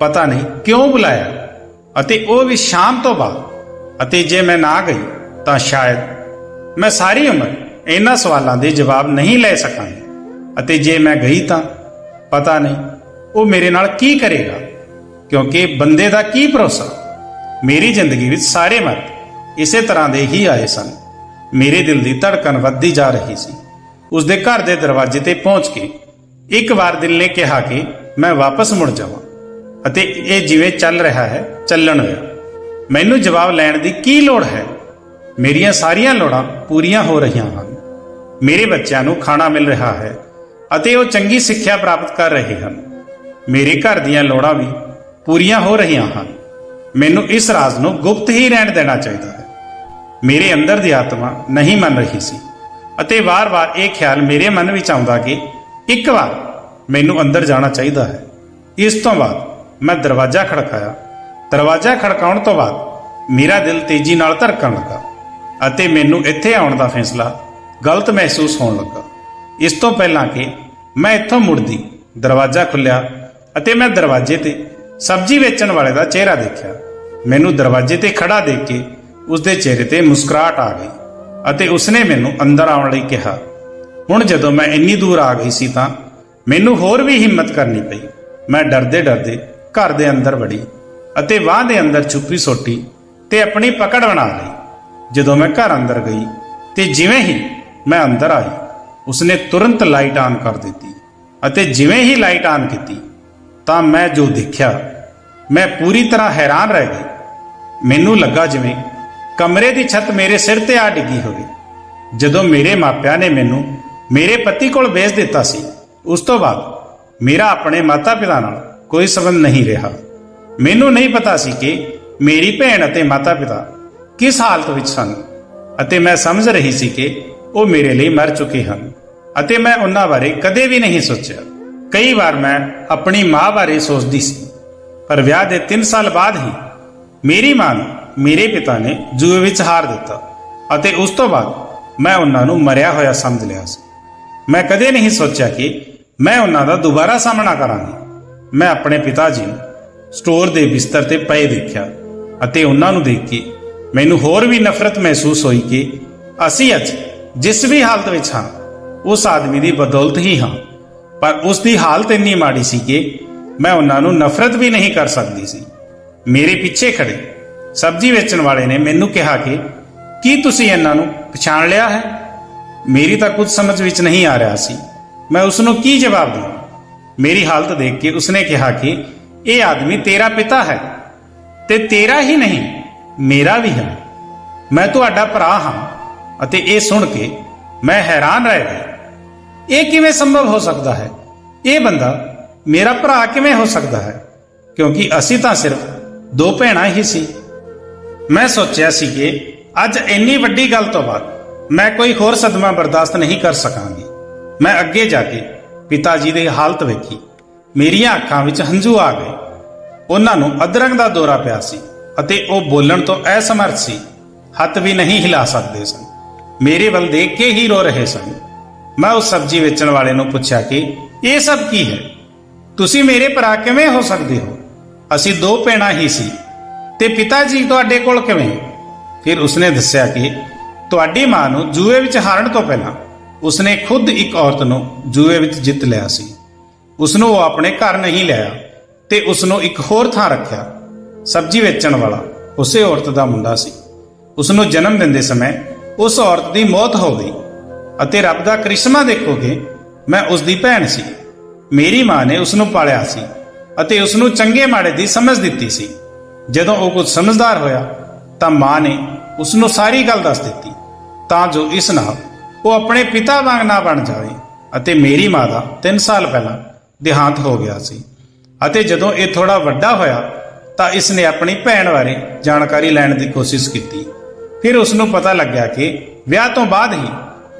ਪਤਾ ਨਹੀਂ ਕਿਉਂ ਬੁਲਾਇਆ, ਅਤੇ ਉਹ ਵੀ ਸ਼ਾਮ ਤੋਂ ਬਾਅਦ। ਅਤੇ ਜੇ ਮੈਂ ਨਾ ਗਈ ਤਾਂ ਸ਼ਾਇਦ ਮੈਂ ਸਾਰੀ ਉਮਰ ਇਹਨਾਂ ਸਵਾਲਾਂ ਦੇ ਜਵਾਬ ਨਹੀਂ ਲੈ ਸਕਾਂਗੀ, ਅਤੇ ਜੇ ਮੈਂ ਗਈ ਤਾਂ ਪਤਾ ਨਹੀਂ ਉਹ ਮੇਰੇ ਨਾਲ ਕੀ ਕਰੇਗਾ, ਕਿਉਂਕਿ ਬੰਦੇ ਦਾ ਕੀ ਭਰੋਸਾ। ਮੇਰੀ ਜ਼ਿੰਦਗੀ ਵਿੱਚ ਸਾਰੇ ਮਰਦ ਇਸੇ ਤਰ੍ਹਾਂ ਦੇ ਹੀ ਆਏ ਸਨ। ਮੇਰੇ ਦਿਲ ਦੀ ਧੜਕਣ ਵੱਧਦੀ ਜਾ ਰਹੀ ਸੀ। ਉਸਦੇ ਘਰ ਦੇ ਦਰਵਾਜ਼ੇ ਤੇ ਪਹੁੰਚ ਕੇ ਇੱਕ ਵਾਰ ਦਿਲ ਨੇ ਕਿਹਾ ਕਿ ਮੈਂ ਵਾਪਸ ਮੁੜ ਜਾਵਾਂ, ਅਤੇ ਇਹ ਜਿਵੇਂ ਚੱਲ ਰਿਹਾ ਹੈ ਚੱਲਣ ਦਿਆਂ। ਮੈਨੂੰ ਜਵਾਬ ਲੈਣ ਦੀ ਕੀ ਲੋੜ ਹੈ? ਮੇਰੀਆਂ ਸਾਰੀਆਂ ਲੋੜਾਂ ਪੂਰੀਆਂ ਹੋ ਰਹੀਆਂ ਹਨ। ਮੇਰੇ ਬੱਚਿਆਂ ਨੂੰ ਖਾਣਾ ਮਿਲ ਰਿਹਾ ਹੈ ਅਤੇ ਉਹ ਚੰਗੀ ਸਿੱਖਿਆ ਪ੍ਰਾਪਤ ਕਰ ਰਹੇ ਹਨ। ਮੇਰੇ ਘਰ ਦੀਆਂ ਲੋੜਾਂ ਵੀ ਪੂਰੀਆਂ ਹੋ ਰਹੀਆਂ ਹਨ। ਮੈਨੂੰ ਇਸ ਰਾਜ਼ ਨੂੰ ਗੁਪਤ ਹੀ ਰਹਿਣ ਦੇਣਾ ਚਾਹੀਦਾ ਹੈ। ਮੇਰੇ ਅੰਦਰ ਦੀ ਆਤਮਾ ਨਹੀਂ ਮੰਨ ਰਹੀ ਸੀ, ਅਤੇ ਵਾਰ-ਵਾਰ ਇਹ ਖਿਆਲ ਮੇਰੇ ਮਨ ਵਿੱਚ ਆਉਂਦਾ ਕਿ ਇੱਕ ਵਾਰ ਮੈਨੂੰ ਅੰਦਰ ਜਾਣਾ ਚਾਹੀਦਾ ਹੈ। ਇਸ ਤੋਂ ਬਾਅਦ ਮੈਂ ਦਰਵਾਜ਼ਾ ਖੜਕਾਇਆ। ਦਰਵਾਜ਼ਾ ਖੜਕਾਉਣ ਤੋਂ ਬਾਅਦ ਮੇਰਾ ਦਿਲ ਤੇਜ਼ੀ ਨਾਲ ਧੜਕਣ ਲੱਗਾ, ਅਤੇ ਮੈਨੂੰ ਇੱਥੇ ਆਉਣ ਦਾ ਫੈਸਲਾ ਗਲਤ ਮਹਿਸੂਸ ਹੋਣ ਲੱਗਾ। ਇਸ ਤੋਂ ਪਹਿਲਾਂ ਕਿ ਮੈਂ ਇੱਥੋਂ ਮੁੜਦੀ, ਦਰਵਾਜ਼ਾ ਖੁੱਲਿਆ ਅਤੇ ਮੈਂ ਦਰਵਾਜ਼ੇ ਤੇ ਸਬਜ਼ੀ ਵੇਚਣ ਵਾਲੇ ਦਾ ਚਿਹਰਾ ਦੇਖਿਆ। ਮੈਨੂੰ ਦਰਵਾਜ਼ੇ ਤੇ ਖੜਾ ਦੇਖ ਕੇ ਉਸਦੇ ਚਿਹਰੇ ਤੇ ਮੁਸਕਰਾਹਟ ਆ ਗਈ, ਅਤੇ ਉਸਨੇ ਮੈਨੂੰ ਅੰਦਰ ਆਉਣ ਲਈ ਕਿਹਾ। ਹੁਣ ਜਦੋਂ ਮੈਂ ਇੰਨੀ ਦੂਰ ਆ ਗਈ ਸੀ ਤਾਂ ਮੈਨੂੰ ਹੋਰ ਵੀ ਹਿੰਮਤ ਕਰਨੀ ਪਈ। ਮੈਂ ਡਰਦੇ ਡਰਦੇ ਘਰ ਦੇ ਅੰਦਰ ਵੜੀ ਅਤੇ ਬਾਂਹ ਦੇ ਅੰਦਰ ਛੁਪੀ ਸੋਟੀ ਤੇ ਆਪਣੀ ਪਕੜ ਬਣਾ ਲਈ। ਜਦੋਂ ਮੈਂ ਘਰ ਅੰਦਰ ਗਈ ਤੇ ਜਿਵੇਂ ਹੀ ਮੈਂ ਅੰਦਰ ਆਈ, ਉਸਨੇ ਤੁਰੰਤ ਲਾਈਟ ਆਨ ਕਰ ਦਿੱਤੀ, ਅਤੇ ਜਿਵੇਂ ਹੀ ਲਾਈਟ ਆਨ ਕੀਤੀ ਤਾਂ ਮੈਂ ਜੋ ਦੇਖਿਆ, ਮੈਂ ਪੂਰੀ ਤਰ੍ਹਾਂ ਹੈਰਾਨ ਰਹਿ ਗਈ। ਮੈਨੂੰ ਲੱਗਾ ਜਿਵੇਂ ਕਮਰੇ ਦੀ ਛੱਤ ਮੇਰੇ ਸਿਰ ਤੇ ਆ ਡਿੱਗੀ ਹੋਵੇ। ਜਦੋਂ ਮੇਰੇ ਮਾਪਿਆਂ ਨੇ ਮੈਨੂੰ ਮੇਰੇ ਪਤੀ ਕੋਲ ਭੇਜ ਦਿੱਤਾ ਸੀ, ਉਸ ਤੋਂ ਬਾਅਦ ਮੇਰਾ ਆਪਣੇ ਮਾਤਾ-ਪਿਤਾ ਨਾਲ ਕੋਈ ਸੰਬੰਧ ਨਹੀਂ ਰਿਹਾ। ਮੈਨੂੰ ਨਹੀਂ ਪਤਾ ਸੀ ਕਿ ਮੇਰੀ ਭੈਣ ਅਤੇ ਮਾਤਾ-ਪਿਤਾ ਕਿਸ ਹਾਲਤ ਵਿੱਚ ਸਨ, ਅਤੇ ਮੈਂ ਸਮਝ ਰਹੀ ਸੀ ਕਿ ਉਹ ਮੇਰੇ ਲਈ ਮਰ ਚੁੱਕੇ ਹਨ, ਅਤੇ ਮੈਂ ਉਹਨਾਂ ਬਾਰੇ ਕਦੇ ਵੀ ਨਹੀਂ ਸੋਚਿਆ। ਕਈ ਵਾਰ ਮੈਂ ਆਪਣੀ ਮਾਂ ਬਾਰੇ ਸੋਚਦੀ ਸੀ, ਪਰ ਵਿਆਹ ਦੇ 3 ਸਾਲ ਬਾਅਦ ਹੀ ਮੇਰੀ ਮਾਂ ਨੂੰ ਮੇਰੇ ਪਿਤਾ ਨੇ ਜੂਏ ਵਿੱਚ ਹਾਰ ਦਿੱਤਾ, ਅਤੇ ਉਸ ਤੋਂ ਬਾਅਦ ਮੈਂ ਉਹਨਾਂ ਨੂੰ ਮਰਿਆ ਹੋਇਆ ਸਮਝ ਲਿਆ ਸੀ। ਮੈਂ ਕਦੇ ਨਹੀਂ ਸੋਚਿਆ ਕਿ ਮੈਂ ਉਹਨਾਂ ਦਾ ਦੁਬਾਰਾ ਸਾਹਮਣਾ ਕਰਾਂਗੀ। ਮੈਂ ਆਪਣੇ ਪਿਤਾ ਜੀ ਨੂੰ ਸਟੋਰ ਦੇ ਬਿਸਤਰ ਤੇ ਪਏ ਦੇਖਿਆ, ਅਤੇ ਉਹਨਾਂ ਨੂੰ ਦੇਖ ਕੇ ਮੈਨੂੰ ਹੋਰ ਵੀ ਨਫ਼ਰਤ ਮਹਿਸੂਸ ਹੋਈ ਕਿ ਅਸੀਂ ਅੱਜ ਜਿਸ ਵੀ ਹਾਲਤ ਵਿੱਚ ਹਾਂ, ਉਸ ਆਦਮੀ ਦੀ ਬਦੌਲਤ ਹੀ ਹਾਂ। ਪਰ ਉਸ ਦੀ ਹਾਲਤ ਇੰਨੀ ਮਾੜੀ ਸੀ ਕਿ ਮੈਂ ਉਹਨਾਂ ਨੂੰ ਨਫ਼ਰਤ ਵੀ ਨਹੀਂ ਕਰ ਸਕਦੀ ਸੀ। ਮੇਰੇ ਪਿੱਛੇ ਖੜੇ ਸਬਜ਼ੀ ਵੇਚਣ ਵਾਲੇ ਨੇ ਮੈਨੂੰ ਕਿਹਾ ਕਿ ਕੀ ਤੁਸੀਂ ਇਹਨਾਂ ਨੂੰ ਪਛਾਣ ਲਿਆ ਹੈ? ਮੇਰੀ ਤਾਂ ਕੁਝ ਸਮਝ ਵਿੱਚ ਨਹੀਂ ਆ ਰਿਹਾ ਸੀ। ਮੈਂ ਉਸ ਨੂੰ ਕੀ ਜਵਾਬ ਦੇਵਾਂ? ਮੇਰੀ ਹਾਲਤ ਦੇਖ ਕੇ ਉਸਨੇ ਕਿਹਾ ਕਿ ਇਹ ਆਦਮੀ ਤੇਰਾ ਪਿਤਾ ਹੈ, ਤੇ ਤੇਰਾ ਹੀ ਨਹੀਂ ਮੇਰਾ ਵੀ ਹੈ। ਮੈਂ ਤੁਹਾਡਾ ਭਰਾ ਹਾਂ। ਅਤੇ ਇਹ ਸੁਣ ਕੇ ਮੈਂ ਹੈਰਾਨ ਰਹਿ ਗਿਆ। ਇਹ ਕਿਵੇਂ ਸੰਭਵ ਹੋ ਸਕਦਾ ਹੈ? ਇਹ ਬੰਦਾ ਮੇਰਾ ਭਰਾ ਕਿਵੇਂ ਹੋ ਸਕਦਾ ਹੈ? ਕਿਉਂਕਿ ਅਸੀਂ ਤਾਂ ਸਿਰਫ 2 ਭੈਣਾਂ ਹੀ ਸੀ। ਮੈਂ ਸੋਚਿਆ ਸੀ ਕਿ ਅੱਜ ਇੰਨੀ ਵੱਡੀ ਗੱਲ ਤੋਂ ਬਾਅਦ ਮੈਂ ਕੋਈ ਹੋਰ ਸਦਮਾ ਬਰਦਾਸ਼ਤ ਨਹੀਂ ਕਰ ਸਕਾਂਗੀ। ਮੈਂ ਅੱਗੇ ਜਾ ਕੇ ਪਿਤਾ ਜੀ ਦੀ ਹਾਲਤ ਵੇਖੀ। ਮੇਰੀਆਂ ਅੱਖਾਂ ਵਿੱਚ ਹੰਝੂ ਆ ਗਏ। ਉਹਨਾਂ ਨੂੰ ਅਧਰੰਗ ਦਾ ਦੌਰਾ ਪਿਆ ਸੀ, ਅਤੇ ਉਹ ਬੋਲਣ ਤੋਂ ਅਸਮਰਥ ਸੀ। ਹੱਥ ਵੀ ਨਹੀਂ ਹਿਲਾ ਸਕਦੇ ਸਨ। ਮੇਰੇ ਵੱਲ ਦੇਖ ਕੇ ਹੀ ਰੋ ਰਹੇ ਸਨ। ਮੈਂ ਉਸ ਸਬਜ਼ੀ ਵੇਚਣ ਵਾਲੇ ਨੂੰ ਪੁੱਛਿਆ ਕਿ ਇਹ ਸਭ ਕੀ ਹੈ? ਤੁਸੀਂ ਮੇਰੇ ਭਰਾ ਕਿਵੇਂ ਹੋ ਸਕਦੇ ਹੋ? ਅਸੀਂ 2 ਭੈਣਾਂ ਹੀ ਸੀ, ਤੇ ਪਿਤਾ ਜੀ ਤੁਹਾਡੇ ਕੋਲ ਕਿਵੇਂ? ਫਿਰ ਉਸਨੇ ਦੱਸਿਆ ਕਿ ਤੁਹਾਡੀ ਮਾਂ ਨੂੰ ਜੂਏ ਵਿੱਚ ਹਾਰਨ ਤੋਂ ਪਹਿਲਾਂ ਉਸਨੇ ਖੁਦ ਇੱਕ ਔਰਤ ਨੂੰ ਜੂਏ ਵਿੱਚ ਜਿੱਤ ਲਿਆ ਸੀ। ਉਸਨੂੰ ਉਹ ਆਪਣੇ ਘਰ ਨਹੀਂ ਲਿਆ, ਤੇ ਉਸਨੂੰ ਇੱਕ ਹੋਰ ਥਾਂ ਰੱਖਿਆ। ਸਬਜ਼ੀ ਵੇਚਣ ਵਾਲਾ ਉਸੇ ਔਰਤ ਦਾ ਮੁੰਡਾ ਸੀ। ਉਸਨੂੰ ਜਨਮ ਦਿੰਦੇ ਸਮੇਂ ਉਸ ਔਰਤ ਦੀ ਮੌਤ ਹੋ ਗਈ, ਅਤੇ ਰੱਬ ਦਾ ਕਰਿਸ਼ਮਾ ਦੇਖੋਗੇ, ਮੈਂ ਉਸ ਦੀ ਭੈਣ ਸੀ। ਮੇਰੀ ਮਾਂ ਨੇ ਉਸ ਨੂੰ ਪਾਲਿਆ ਸੀ ਅਤੇ ਉਸ ਨੂੰ ਚੰਗੇ ਮਾੜੇ ਦੀ ਸਮਝ ਦਿੱਤੀ ਸੀ। ਜਦੋਂ ਉਹ ਕੁਝ ਸਮਝਦਾਰ ਹੋਇਆ ਤਾਂ ਮਾਂ ਨੇ ਉਸ ਨੂੰ ਸਾਰੀ ਗੱਲ ਦੱਸ ਦਿੱਤੀ ਤਾਂ ਜੋ ਇਸ ਨਾਲ ਉਹ ਆਪਣੇ ਪਿਤਾ ਵਾਂਗ ਨਾ ਬਣ ਜਾਵੇ। ਅਤੇ ਮੇਰੀ ਮਾਂ ਦਾ 3 ਸਾਲ ਪਹਿਲਾਂ ਦੇਹਾਂਤ ਹੋ ਗਿਆ ਸੀ ਅਤੇ ਜਦੋਂ ਇਹ ਥੋੜਾ ਵੱਡਾ ਹੋਇਆ ਤਾਂ ਇਸ ਨੇ ਆਪਣੀ ਭੈਣ ਬਾਰੇ ਜਾਣਕਾਰੀ ਲੈਣ ਦੀ ਕੋਸ਼ਿਸ਼ ਕੀਤੀ। ਫਿਰ ਉਸ ਨੂੰ ਪਤਾ ਲੱਗਿਆ ਕਿ ਵਿਆਹ ਤੋਂ ਬਾਅਦ ਹੀ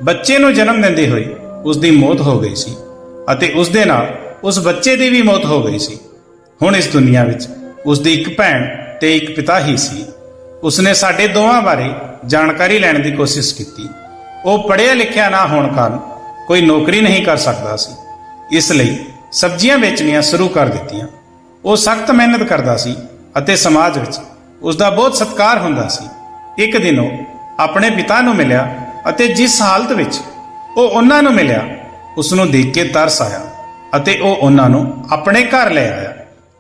ਬੱਚੇ ਨੂੰ ਜਨਮ ਦਿੰਦੇ ਹੋਏ ਉਸ ਦੀ ਮੌਤ ਹੋ ਗਈ ਸੀ ਅਤੇ ਉਸ ਦੇ ਨਾਲ ਉਸ ਬੱਚੇ ਦੀ ਵੀ ਮੌਤ ਹੋ ਗਈ ਸੀ। ਹੁਣ ਇਸ ਦੁਨੀਆ ਵਿੱਚ ਉਸ ਦੀ ਇੱਕ ਭੈਣ ਤੇ ਇੱਕ ਪਿਤਾ ਹੀ ਸੀ। ਉਸਨੇ ਸਾਡੇ ਦੋਵਾਂ ਬਾਰੇ ਜਾਣਕਾਰੀ ਲੈਣ ਦੀ ਕੋਸ਼ਿਸ਼ ਕੀਤੀ। ਉਹ ਪੜ੍ਹਿਆ ਲਿਖਿਆ ਨਾ ਹੋਣ ਕਾਰਨ ਕੋਈ ਨੌਕਰੀ ਨਹੀਂ ਕਰ ਸਕਦਾ ਸੀ, ਇਸ ਲਈ ਸਬਜ਼ੀਆਂ ਵੇਚਣੀਆਂ ਸ਼ੁਰੂ ਕਰ ਦਿੱਤੀਆਂ। ਉਹ ਸਖਤ ਮਿਹਨਤ ਕਰਦਾ ਸੀ ਅਤੇ ਸਮਾਜ ਵਿੱਚ ਉਸ ਦਾ ਬਹੁਤ ਸਤਿਕਾਰ ਹੁੰਦਾ ਸੀ। ਇੱਕ ਦਿਨ ਉਹ ਆਪਣੇ ਪਿਤਾ ਨੂੰ ਮਿਲਿਆ ਅਤੇ ਜਿਸ ਹਾਲਤ ਵਿੱਚ ਉਹ ਉਹਨਾਂ ਨੂੰ ਮਿਲਿਆ ਉਸ ਨੂੰ ਦੇਖ ਕੇ ਤਰਸ ਆਇਆ ਅਤੇ ਉਹ ਉਹਨਾਂ ਨੂੰ ਆਪਣੇ ਘਰ ਲੈ ਆਇਆ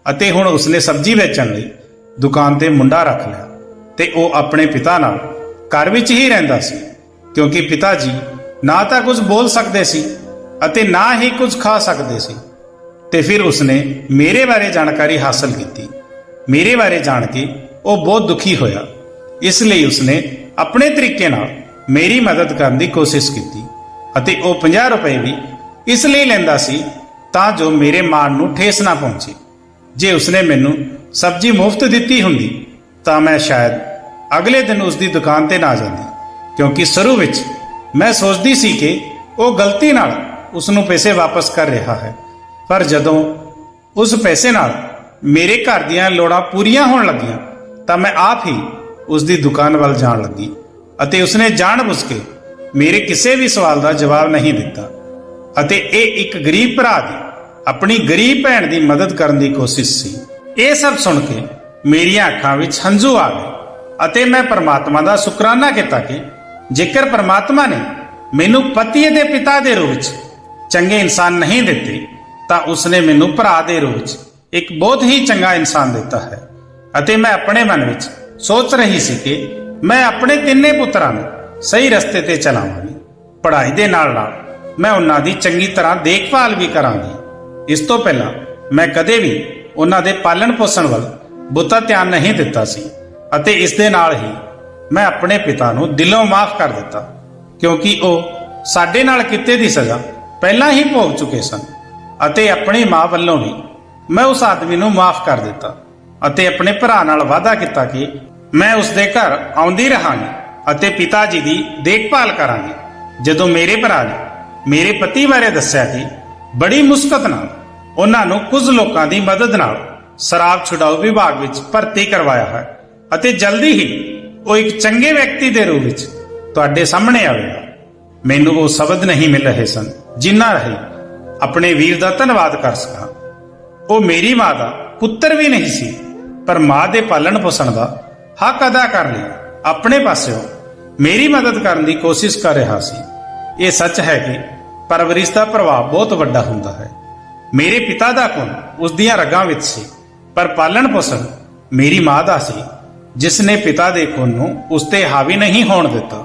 ਅਤੇ ਹੁਣ ਉਸਨੇ ਸਬਜ਼ੀ ਵੇਚਣ ਲਈ ਦੁਕਾਨ ਤੇ ਮੁੰਡਾ ਰੱਖ ਲਿਆ ਤੇ ਉਹ ਆਪਣੇ ਪਿਤਾ ਨਾਲ ਘਰ ਵਿੱਚ ਹੀ ਰਹਿੰਦਾ ਸੀ, ਕਿਉਂਕਿ ਪਿਤਾ ਜੀ ਨਾ ਤਾਂ ਕੁਝ ਬੋਲ ਸਕਦੇ ਸੀ ਅਤੇ ਨਾ ਹੀ ਕੁਝ ਖਾ ਸਕਦੇ ਸੀ। ਤੇ ਫਿਰ ਉਸਨੇ ਮੇਰੇ ਬਾਰੇ ਜਾਣਕਾਰੀ ਹਾਸਲ ਕੀਤੀ। ਮੇਰੇ ਬਾਰੇ ਜਾਣ ਕੇ ਉਹ ਬਹੁਤ ਦੁਖੀ ਹੋਇਆ, ਇਸ ਲਈ ਉਸਨੇ ਆਪਣੇ ਤਰੀਕੇ ਨਾਲ ਮੇਰੀ ਮਦਦ ਕਰਨ ਦੀ ਕੋਸ਼ਿਸ਼ ਕੀਤੀ ਅਤੇ ਉਹ 50 ਰੁਪਏ ਵੀ ਇਸ ਲਈ ਲੈਂਦਾ ਸੀ ਤਾਂ ਜੋ ਮੇਰੇ ਮਾਣ ਨੂੰ ਠੇਸ ਨਾ ਪਹੁੰਚੇ। ਜੇ ਉਸਨੇ ਮੈਨੂੰ ਸਬਜ਼ੀ ਮੁਫਤ ਦਿੱਤੀ ਹੁੰਦੀ ਤਾਂ ਮੈਂ ਸ਼ਾਇਦ ਅਗਲੇ ਦਿਨ ਉਸ ਦੀ ਦੁਕਾਨ ਤੇ ਨਾ ਜਾਂਦੀ, ਕਿਉਂਕਿ ਸ਼ੁਰੂ ਵਿੱਚ ਮੈਂ ਸੋਚਦੀ ਸੀ ਕਿ ਉਹ ਗਲਤੀ ਨਾਲ ਉਸ ਨੂੰ ਪੈਸੇ ਵਾਪਸ ਕਰ ਰਿਹਾ ਹੈ। ਪਰ ਜਦੋਂ ਉਸ ਪੈਸੇ ਨਾਲ ਮੇਰੇ ਘਰ ਦੀਆਂ ਲੋੜਾਂ ਪੂਰੀਆਂ ਹੋਣ ਲੱਗੀਆਂ ਤਾਂ ਮੈਂ ਆਪ ਹੀ ਉਸ ਦੀ ਦੁਕਾਨ ਵੱਲ ਜਾਣ ਲੱਗੀ ਅਤੇ ਉਸਨੇ ਜਾਣਬੁੱਝ ਕੇ ਮੇਰੇ ਕਿਸੇ ਵੀ ਸਵਾਲ ਦਾ ਜਵਾਬ ਨਹੀਂ ਦਿੱਤਾ ਅਤੇ ਇਹ ਇੱਕ ਗਰੀਬ ਭਰਾ ਦੀ ਆਪਣੀ ਗਰੀਬ ਭੈਣ ਦੀ ਮਦਦ ਕਰਨ ਦੀ ਕੋਸ਼ਿਸ਼ ਸੀ। ਇਹ ਸਭ ਸੁਣ ਕੇ ਮੇਰੀਆਂ ਅੱਖਾਂ ਵਿੱਚ ਹੰਝੂ ਆ ਗਏ ਅਤੇ ਮੈਂ ਪਰਮਾਤਮਾ ਦਾ ਸ਼ੁਕਰਾਨਾ ਕੀਤਾ ਕਿ ਜੇਕਰ ਪਰਮਾਤਮਾ ਨੇ ਮੈਨੂੰ ਪਤੀ ਅਤੇ ਪਿਤਾ ਦੇ ਰੂਪ ਵਿੱਚ ਚੰਗੇ ਇਨਸਾਨ ਨਹੀਂ ਦਿੱਤੇ ਤਾਂ ਉਸਨੇ ਮੈਨੂੰ ਭਰਾ ਦੇ ਰੂਪ ਵਿੱਚ ਇੱਕ ਬਹੁਤ ਹੀ ਚੰਗਾ ਇਨਸਾਨ ਦਿੱਤਾ ਹੈ। ਅਤੇ ਮੈਂ ਆਪਣੇ ਮਨ ਵਿੱਚ ਸੋਚ ਰਹੀ ਸੀ ਕਿ ਮੈਂ ਆਪਣੇ ਤਿੰਨੇ ਪੁੱਤਰਾਂ ਨੂੰ ਸਹੀ ਰਸਤੇ ਤੇ ਚਲਾਵਾਂਗੀ। ਪੜ੍ਹਾਈ ਦੇ ਨਾਲ ਨਾਲ ਮੈਂ ਉਹਨਾਂ ਦੀ ਚੰਗੀ ਤਰ੍ਹਾਂ ਦੇਖਭਾਲ ਵੀ ਕਰਾਂਗੀ। ਇਸ ਤੋਂ ਪਹਿਲਾਂ ਮੈਂ ਕਦੇ ਵੀ ਉਹਨਾਂ ਦੇ ਪਾਲਣ ਪੋਸ਼ਣ ਵੱਲ ਬਹੁਤਾ ਧਿਆਨ ਨਹੀਂ ਦਿੱਤਾ ਸੀ ਅਤੇ ਇਸ ਦੇ ਨਾਲ ਹੀ ਮੈਂ ਆਪਣੇ ਪਿਤਾ ਨੂੰ ਦਿਲੋਂ ਮਾਫ ਕਰ ਦਿੱਤਾ, ਕਿਉਂਕਿ ਉਹ ਸਾਡੇ ਨਾਲ ਕੀਤੇ ਦੀ ਸਜ਼ਾ ਪਹਿਲਾਂ ਹੀ ਭੋਗ ਚੁੱਕੇ ਸਨ। ਅਤੇ ਆਪਣੀ ਮਾਂ ਵੱਲੋਂ ਵੀ ਮੈਂ ਉਸ ਆਦਮੀ ਨੂੰ ਮਾਫ ਕਰ ਦਿੱਤਾ ਅਤੇ ਆਪਣੇ ਭਰਾ ਨਾਲ ਵਾਅਦਾ ਕੀਤਾ ਕਿ ਮੈਂ ਉਸ ਦੇ ਘਰ ਆਉਂਦੀ ਰਹਾਂਗੀ ਅਤੇ ਪਿਤਾ ਜੀ ਦੀ ਦੇਖਭਾਲ ਕਰਾਂਗੀ। ਜਦੋਂ ਮੇਰੇ ਭਰਾ ਨੇ ਮੇਰੇ ਪਤੀ ਬਾਰੇ ਦੱਸਿਆ ਕਿ ਬੜੀ ਮੁਸ਼ਕਲ ਨਾਲ ਉਹਨਾਂ ਨੂੰ ਕੁਝ ਲੋਕਾਂ ਦੀ ਮਦਦ ਨਾਲ ਸ਼ਰਾਬ ਛੁਡਾਊ ਵਿਭਾਗ ਵਿੱਚ ਭਰਤੀ ਕਰਵਾਇਆ ਹੈ ਅਤੇ ਜਲਦੀ ਹੀ ਉਹ ਇੱਕ ਚੰਗੇ ਵਿਅਕਤੀ ਦੇ ਰੂਪ ਵਿੱਚ ਤੁਹਾਡੇ ਸਾਹਮਣੇ ਆਵੇਗਾ, ਮੈਨੂੰ ਉਹ ਸ਼ਬਦ ਨਹੀਂ ਮਿਲ ਰਹੇ ਸਨ ਜਿਨ੍ਹਾਂ ਰਾਹੀਂ ਆਪਣੇ ਵੀਰ ਦਾ ਧੰਨਵਾਦ ਕਰ ਸਕਾਂ। ਉਹ ਮੇਰੀ ਮਾਂ ਦਾ ਪੁੱਤਰ ਵੀ ਨਹੀਂ ਸੀ, ਪਰ ਮਾਂ ਦੇ ਪਾਲਣ ਪੋਸ਼ਣ ਦਾ ਹੱਕ ਅਦਾ ਕਰ ਲਈ ਆਪਣੇ ਪਾਸਿਓਂ ਮੇਰੀ ਮਦਦ ਕਰਨ ਦੀ ਕੋਸ਼ਿਸ਼ ਕਰ ਰਿਹਾ ਸੀ। ਇਹ ਸੱਚ ਹੈ ਕਿ ਪਰਵਰਿਸ਼ ਦਾ ਪ੍ਰਭਾਵ ਬਹੁਤ ਵੱਡਾ ਹੁੰਦਾ ਹੈ। ਮੇਰੇ ਪਿਤਾ ਦਾ ਖੂਨ ਉਸ ਦੀਆਂ ਰਗਾਂ ਵਿੱਚ ਸੀ, ਪਰ ਪਾਲਣ ਪੋਸ਼ਣ ਮੇਰੀ ਮਾਂ ਦਾ ਸੀ, ਜਿਸ ਨੇ ਪਿਤਾ ਦੇ ਖੂਨ ਨੂੰ ਉਸ ਤੇ ਹਾਵੀ ਨਹੀਂ ਹੋਣ ਦਿੱਤਾ।